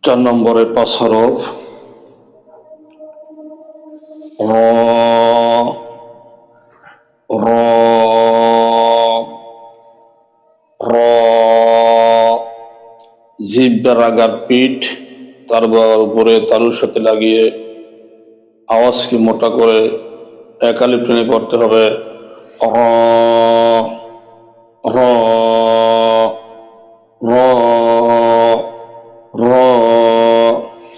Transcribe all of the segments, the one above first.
4 নম্বরে 5 হরফ র র র জিহ্বার আগার পিঠ তার উপরে তালুর সাথে লাগিয়ে আওয়াজকে মোটা করে একালিপ টেনে পড়তে হবে। র র র র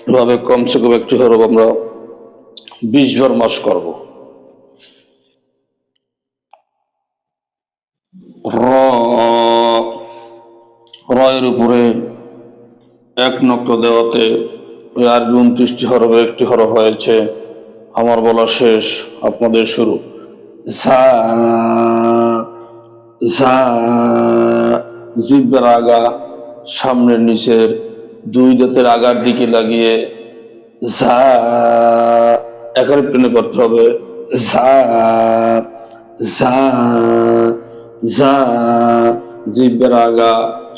এভাবে কমসে কম একটি হরফ আমরা 20 বার মাস করব। র রয়ের উপরে 1 নক্তা দেওয়াতে ওই আরবি 29টি হরফে একটি হরফ হয়েছে। আমার বলা শেষ, আপনাদের শুরু। ঝা ঝা জিহ্বার আগা সামনের নিচের 2 দাঁতের আগার দিকে লাগিয়ে ঝা একালিপ টেনে পড়তে হবে। ঝা ঝা ঝা জিহ্বার আগা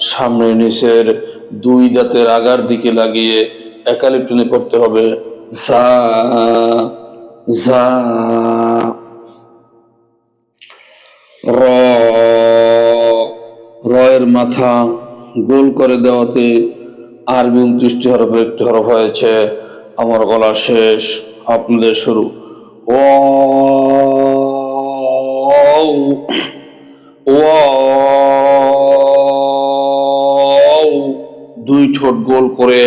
সামনের নিচের 2 দাঁতের আগার দিকে লাগিয়ে একালিপ টেনে পড়তে হবে। ঝা ঝা র রয়ের মাথা গোল করে দেওয়াতে আরবি 29টি হরফে একটি হরফ হয়েছে। আমার বলা শেষ, আপনাদের শুরু। ও ও 2 ঠোঁট গোল করে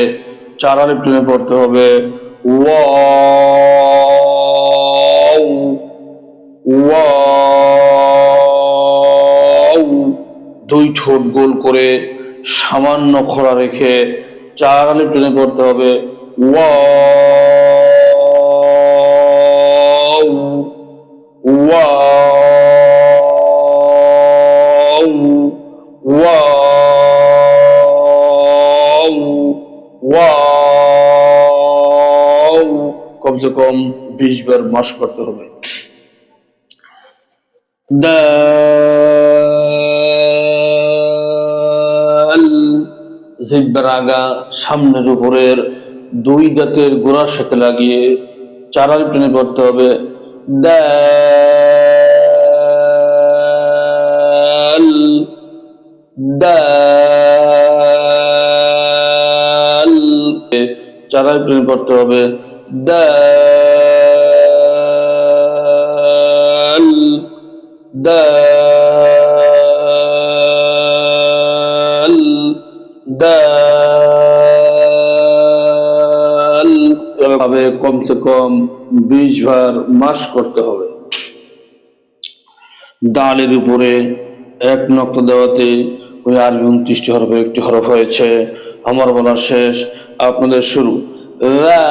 4 আলিপ টেনে পড়তে হবে। ও ও 2 ঠোঁট গোল করে সামান্য খোলা রেখে 4 আলিপ টেনে পড়তে হবে। ওয়াও ওয়াও ওয়াও ওয়াও কমসে কম 20 বার মাস করতে হবে। দাল জিহ্বার আগা সামনের উপরের 2 দাঁতের গোড়ার সাথে লাগিয়ে 4 আলিপ টেনে পড়তে হবে। দাল দাল 4 আলিপ টেনে পড়তে হবে। দাল দাল দাল এভাবে কমসে কম 20 বার মাস করতে হবে। দালের উপরে 1 নক্তা দেওয়াতে ওই আরবি 29টি হরফে একটি হরফ হয়েছে। আমার বলা শেষ, আপনাদের শুরু। লাল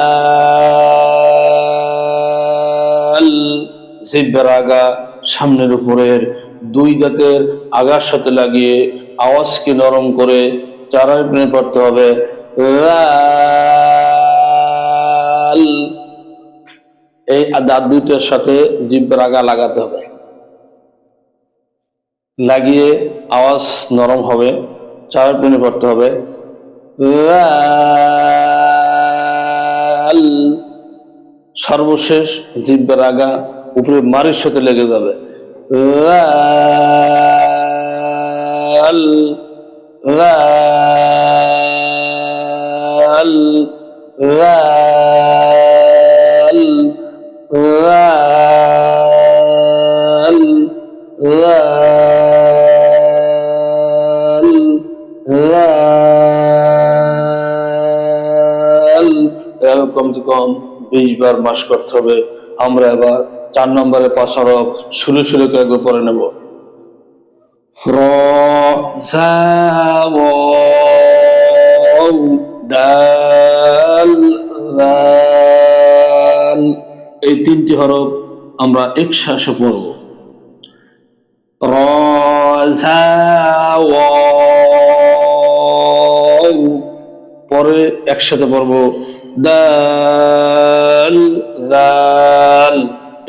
জিহ্বার আগা সামনের উপরের 2 দাঁতের আগার সাথে লাগিয়ে আওয়াজকে নরম করে 4 আলিপ টেনে পড়তে হবে। লাল এই দাঁত দুইটার সাথে জিহ্বার আগা লাগাতে হবে, লাগিয়ে আওয়াজ নরম হবে, 4 আলিপ টেনে পড়তে হবে। লাল সর্বশেষ জিহ্বার আগা উপরে মারির সাথে লেগে যাবে। লাল লাল লাল লাল লাল লাল কমসে কম 20 বার মাস করতে হবে। আমরা এবার 4 নম্বরে 5 হরফ সুরে সুরে একবার পড়ে নেব। র জা ওয়াও দাল লাল এই 3টি হরফ আমরা একসাথে পড়ব। র জা ওয়াও পরে একসাথে পড়ব দাল লাল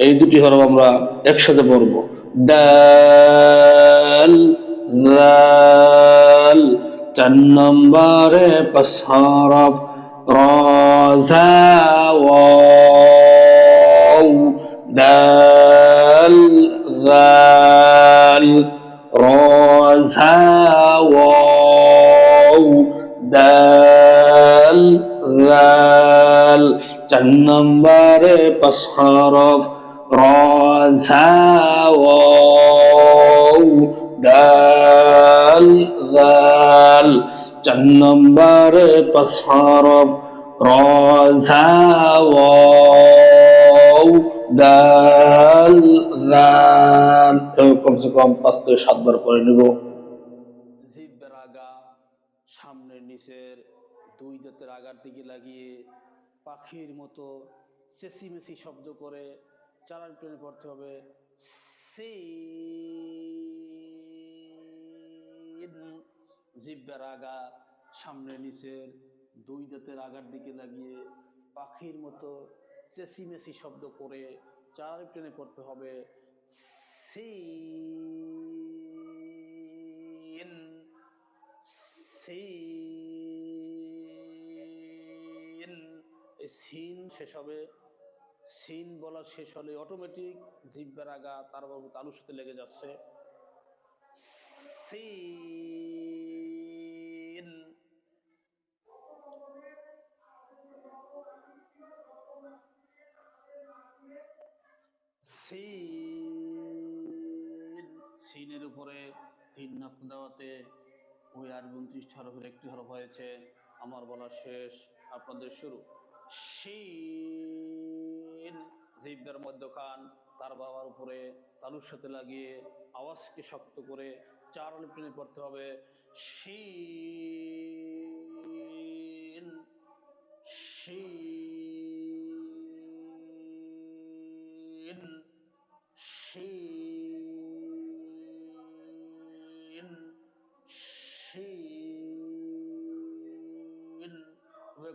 এই 2টি হরফ আমরা একসাথে পড়ব। দাল লাল 4 নম্বরে 5 হরফ রাজা ওয়াও দাল জাল রাজা ওয়াও দাল জাল। 4 নম্বরে 5 হরফ রাজা ওয়াও দাল জাল। 4 নম্বরে 5 হরফ রাজা ওয়াও দাল জাল। কমসে কম 5 থেকে 7 বার পরে নেব। জিহ্বার আগা সামনের নিচের দুই দাঁতের আগার দিকে লাগিয়ে পাখির মতো চেঁচিমেচি শব্দ করে চালান টেনে পড়তে হবে সিন। জিহ্বার আগা সামনের নিচের দুই দাঁতের আগার দিকে লাগিয়ে পাখির মতো চেঁচিমেচি শব্দ করে চালান টেনে পড়তে হবে সিন সিন। এই সিন শেষ হবে, সিন বলা শেষ হলে অটোমেটিক জিহ্বার আগা তার বাবু তালুর সাথে লেগে যাচ্ছে সিন। সিন। সিনের উপরে 3 নক্ত দেওয়াতে ওই 28 হরফের একটি হরফ হয়েছে। আমার বলা শেষ, আপনাদের শুরু। শিন। জিহ্বার মধ্যখান তার বাবার উপরে তালুর সাথে লাগিয়ে আওয়াজকে শক্ত করে 4 আলিফ টেনে পড়তে হবে শিন শিন শিন শিন।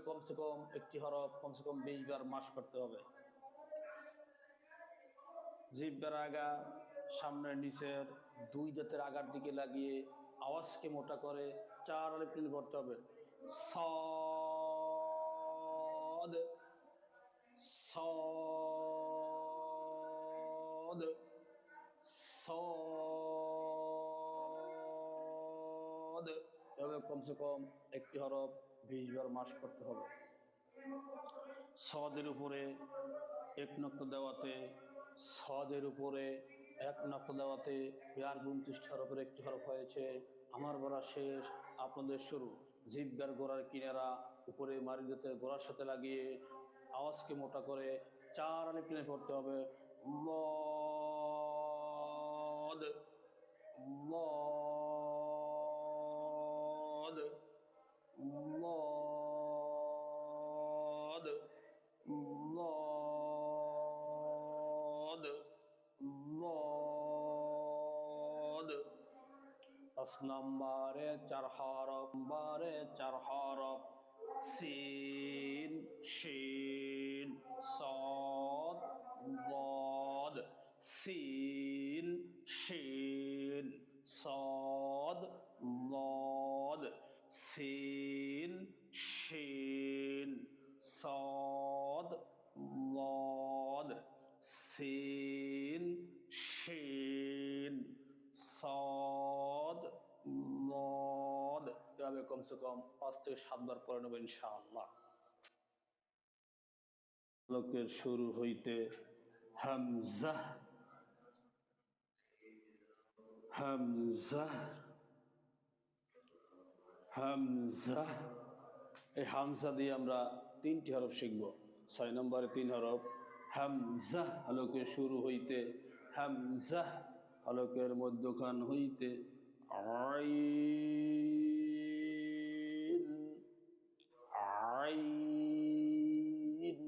কমসে কম একটি হরফ কমসে কম 20 বার মাস করতে হবে। জিহ্বার আগা সামনের নিচের দুই দাঁতের আগার দিকে লাগিয়ে আওয়াজকে মোটা করে 4 আলিফ টেনে পড়তে হবে সদ সদ সদ। এভাবে কমসে কম একটি হরফ 20 বার মাস করতে হবে। সদের উপরে 1 নক্ত দেওয়াতে সদের উপরে 1 নক্ত দেওয়াতে 29 হরফের একটি হরফ হয়েছে। আমার বলা শেষ, আপনাদের শুরু। জিহ্বার গোড়ার কিনারা উপরে মারি দাঁতের গোড়ার সাথে লাগিয়ে আওয়াজকে মোটা করে 4 আলিফ টেনে পড়তে হবে লদ লদ লদ লদ লদ। 5 নম্বরে 4 হরফ সিন শিন সদ লদ সিন শিন সদ লদ সিন শিন সদ লদ সিন শিন সদ লদ। এভাবে কমসে কম 5 থেকে 7 বার পড়ে নেব ইনশাআল্লাহ। লোকের শুরু হইতে হামজা হামজা হামজা। এই হামজা দিয়ে আমরা 3টি হরফ শিখব। 6 নম্বরে 3 হরফ হামজা হলকের শুরু হইতে হামজা হলকের মধ্যখান হইতে আইন আইন।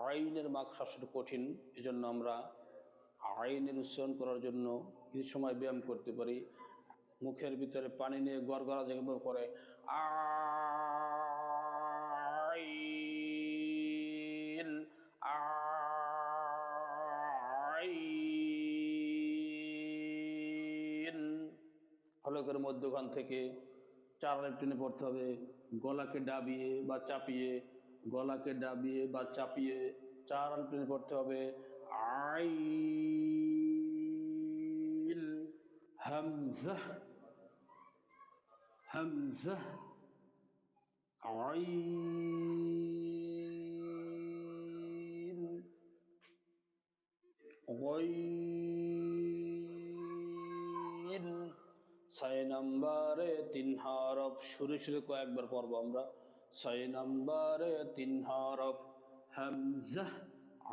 আইনের মাখরাজ কঠিন, এজন্য আমরা আইনের উচ্চারণ করার জন্য কিছু সময় ব্যায়াম করতে পারি। মুখের ভিতরে পানি নিয়ে গড়গড়া যেভাবে করে আইন আইন। হলকের মধ্যখান থেকে 4 আলিফ টেনে পড়তে হবে। গলাকে ডাবিয়ে বা চাপিয়ে গলাকে ডাবিয়ে বা চাপিয়ে 4 আলিফ টেনে পড়তে হবে। আইন, হামজা, হামজা, আইন, গইন। 6 নম্বরে 3 হরফ, সুরে সুরে কয়েকবার পড়বো আমরা। 6 নম্বরে 3 হরফ, হামজা,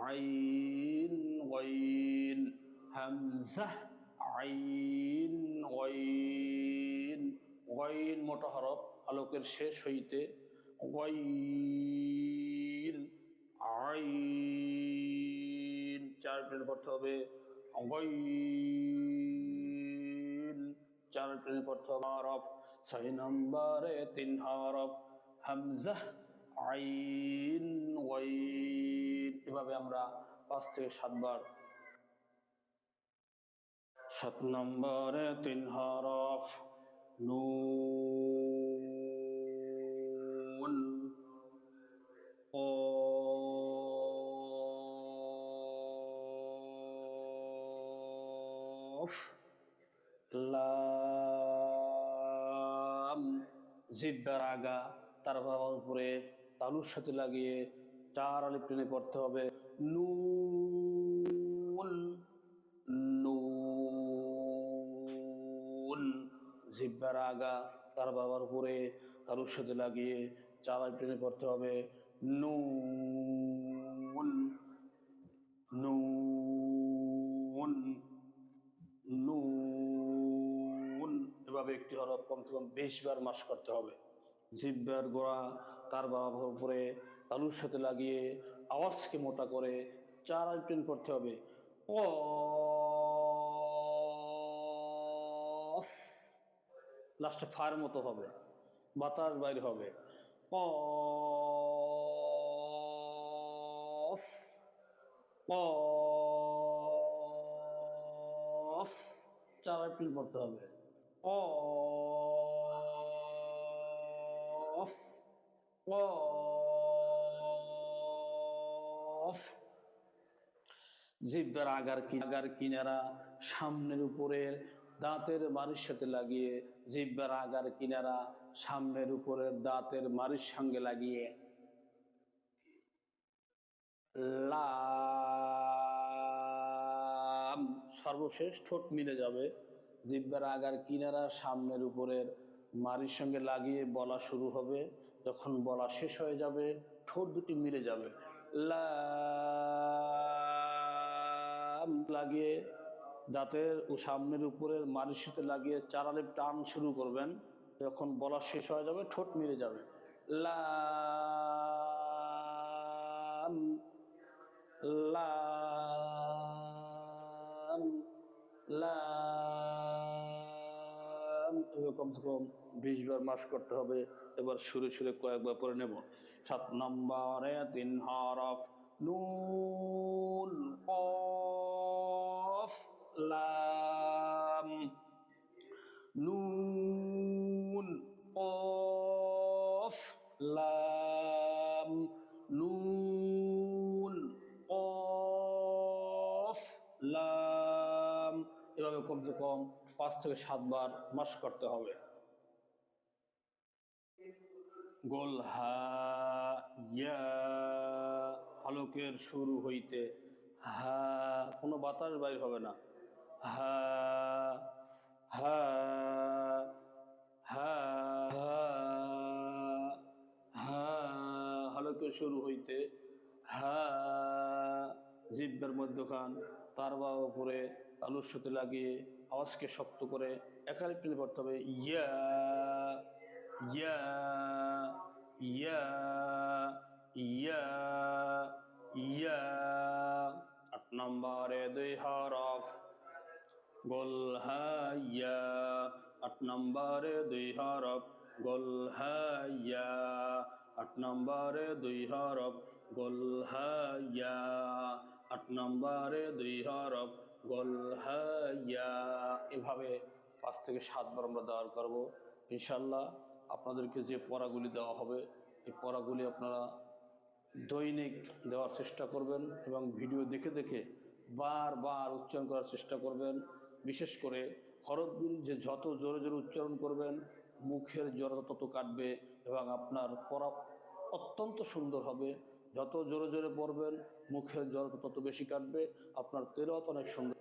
আইন, গইন, হামজা, আইন, গইন। গইন মোটা হরফ, আলোকের শেষ হইতে। গইন, আইন, 4 টেনে পড়তে হবে। গইন, 4 টেনে পড়তে হবে। হরফ 6 নম্বরে 3 হরফ, হামজা, আইন, গইন। এভাবে আমরা 5 থেকে 7 বার। 7 নম্বরে 3 হরফ, নুন, কফ, লাম। জিহ্বার আগা তার বাবার উপরে তালুর সাথে লাগিয়ে 4 আলিফ টেনে পড়তে হবে। নুন, নুন। জিহ্বার আগা তার বাবার উপরে তালুর সাথে লাগিয়ে 4 আলিফ টেনে পড়তে হবে। নুন, নুন, নুন। এভাবে একটি হরফ কমসে কম 20 বার মাস করতে হবে। জিহ্বার গোড়া তার বাবার উপরে তালুর সাথে লাগিয়ে আওয়াজকে মোটা করে 4 আলিফ টেনে পড়তে হবে। কফ, লাস্টে ফার মতো হবে, বাতাস বাইর হবে। কফ, কফ, 4 আলিফ টেনে পড়তে হবে। কফ, কফ। জিহ্বার আগার কিনারা সামনের উপরের দাঁতের মাড়ির সাথে লাগিয়ে, জিহ্বার আগার কিনারা সামনের উপরের দাঁতের মাড়ির সঙ্গে লাগিয়ে লাম। সর্বশেষ ঠোঁট মিলে যাবে। জিহ্বার আগার কিনারা সামনের উপরের মাড়ির সঙ্গে লাগিয়ে বলা শুরু হবে। যখন বলা শেষ হয়ে যাবে ঠোঁট দুটি মিলে যাবে। লাম লাগিয়ে দাঁতের ও সামনের উপরের মাড়ির সাথে লাগিয়ে 4 আলিফ টান শুরু করবেন। যখন বলা শেষ হয়ে যাবে ঠোঁট মিলে যাবে। লাম, লাম, লাম। কমসে কম 20 বার মাস করতে হবে। এবার সুরে সুরে কয়েকবার পরে নেব। 7 নম্বরে 3 হরফ, নুন, কফ, লাম। নুন, কফ, লাম, নুন, কফ, লাম। এভাবে কমসে কম 5 থেকে 7 বার মাস করতে হবে। গোল হা, ইয়া, হালকের শুরু হইতে হা, কোনো বাতাস বাইর হবে না। হা, হা, হা, হা, হালকের শুরু হইতে হা। জিহ্বার মধ্যখান তার বা উপরে তালুর সাথে লাগিয়ে আওয়াজকে শক্ত করে 1 আলিফ টেনে পড়তে হবে। ইয়া, ইয়া, ইয়া, ইয়া, ইয়া। 8 নম্বরে 2 হরফ, গোল হা, ইয়া। 8 নম্বরে 2 হরফ, গোল হা, ইয়া। 8 নম্বরে 2 হরফ, গোল হা, ইয়া। 8 নম্বরে 2 হরফ, গোল হা, ইয়া। এভাবে 5 থেকে 7 বার আমরা দেওয়ার করবো। ইনশাল্লাহ আপনাদেরকে যে পড়াগুলি দেওয়া হবে এই পড়াগুলি আপনারা দৈনিক দেওয়ার চেষ্টা করবেন এবং ভিডিও দেখে দেখে বারবার উচ্চারণ করার চেষ্টা করবেন। বিশেষ করে হরফগুলি যে যত জোরে জোরে উচ্চারণ করবেন মুখের জড়তা তত কাটবে এবং আপনার পড়া অত্যন্ত সুন্দর হবে। যত জোরে জোরে পড়বেন মুখের জড়তা তত বেশি কাটবে, আপনার তেলাওয়াত অনেক সুন্দর।